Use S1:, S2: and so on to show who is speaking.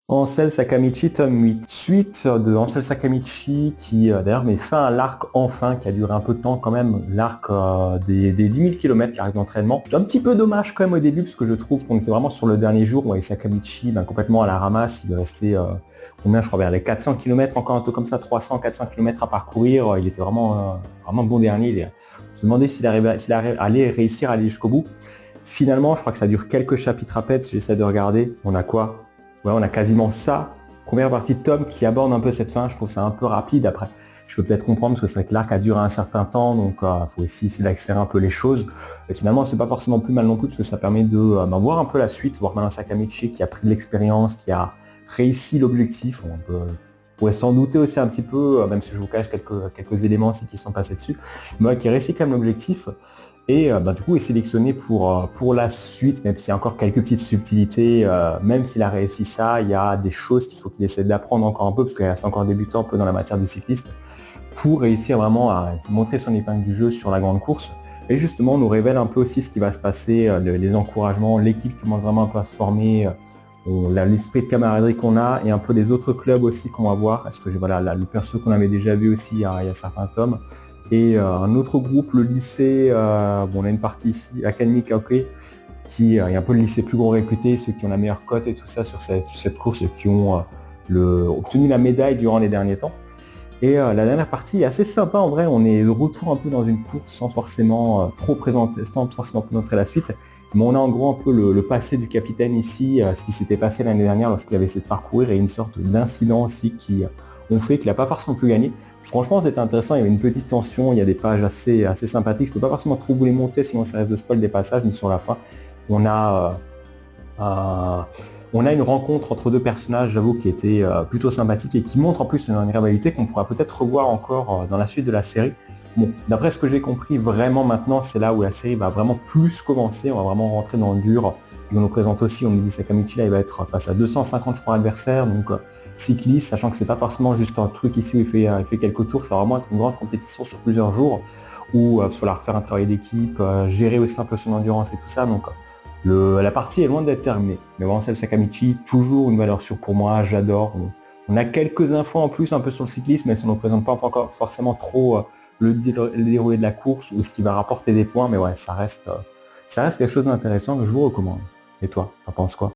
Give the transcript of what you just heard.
S1: Ansel Sakamichi, tome 8. Suite de Ansel Sakamichi qui d'ailleurs met fin à l'arc enfin, qui a duré un peu de temps quand même, l'arc des 10 000 km, l'arc d'entraînement. C'est un petit peu dommage quand même au début parce que je trouve qu'on était vraiment sur le dernier jour, et Sakamichi complètement à la ramasse, il est resté combien, je crois vers les 400 km, encore un peu comme ça, 300-400 km à parcourir, il était vraiment bon dernier. On se demandait s'il allait réussir à aller jusqu'au bout. Finalement, je crois que ça dure quelques chapitres à peine, si j'essaie de regarder, on a quoi? Ouais, on a quasiment ça. Première partie de tome qui aborde un peu cette fin. Je trouve ça un peu rapide. Après, je peux peut-être comprendre parce que c'est vrai que l'arc a duré un certain temps, donc il faut aussi essayer d'accélérer un peu les choses. Et finalement, c'est pas forcément plus mal non plus parce que ça permet de voir un peu la suite, voir maintenant Sakamichi qui a pris de l'expérience, qui a réussi l'objectif. On pourrait s'en douter aussi un petit peu, même si je vous cache quelques éléments aussi qui sont passés dessus, mais qui réussit quand même l'objectif. Et du coup est sélectionné pour la suite, même s'il y a encore quelques petites subtilités, même s'il a réussi ça, il y a des choses qu'il faut qu'il essaie d'apprendre encore un peu, parce qu'il reste encore débutant un peu dans la matière du cycliste, pour réussir vraiment à montrer son épingle du jeu sur la grande course. Et justement, on nous révèle un peu aussi ce qui va se passer, les encouragements, l'équipe commence vraiment un peu à se former, l'esprit de camaraderie qu'on a, et un peu les autres clubs aussi qu'on va voir. Est-ce que le perso qu'on avait déjà vu aussi il y a certains tomes. Et un autre groupe, le lycée, on a une partie ici, Académie Kaokei, qui est un peu le lycée plus gros réputé, ceux qui ont la meilleure cote et tout ça sur cette course et qui ont obtenu la médaille durant les derniers temps. Et la dernière partie est assez sympa en vrai, on est de retour un peu dans une course sans forcément trop présenter, sans forcément montrer la suite. Mais on a en gros un peu le passé du capitaine ici, ce qui s'était passé l'année dernière lorsqu'il avait essayé de parcourir, et une sorte d'incident aussi qui ont fait qu'il n'a pas forcément pu gagner. Franchement, c'était intéressant, il y avait une petite tension, il y a des pages assez sympathiques. Je peux pas forcément trop vous les montrer, sinon ça reste de spoil des passages, mais sur la fin, on a, on a une rencontre entre deux personnages, j'avoue, qui était plutôt sympathique et qui montre en plus une rivalité qu'on pourra peut-être revoir encore dans la suite de la série. Bon, d'après ce que j'ai compris, vraiment maintenant, c'est là où la série va vraiment plus commencer, on va vraiment rentrer dans le dur. Et on nous présente aussi, on nous dit Sakamichi là, il va être face à 250, je crois, adversaires, donc cycliste, sachant que c'est pas forcément juste un truc ici où il fait quelques tours, ça va vraiment être une grande compétition sur plusieurs jours, où il faudra refaire un travail d'équipe, gérer aussi un peu son endurance et tout ça, donc la partie est loin d'être terminée. Mais bon, celle Sakamichi, toujours une valeur sûre pour moi, j'adore. On a quelques infos en plus un peu sur le cyclisme, mais ça ne nous présente pas encore forcément trop le déroulé de la course ou ce qui va rapporter des points, mais ouais, ça reste quelque chose d'intéressant que je vous recommande. Et toi, t'en penses quoi?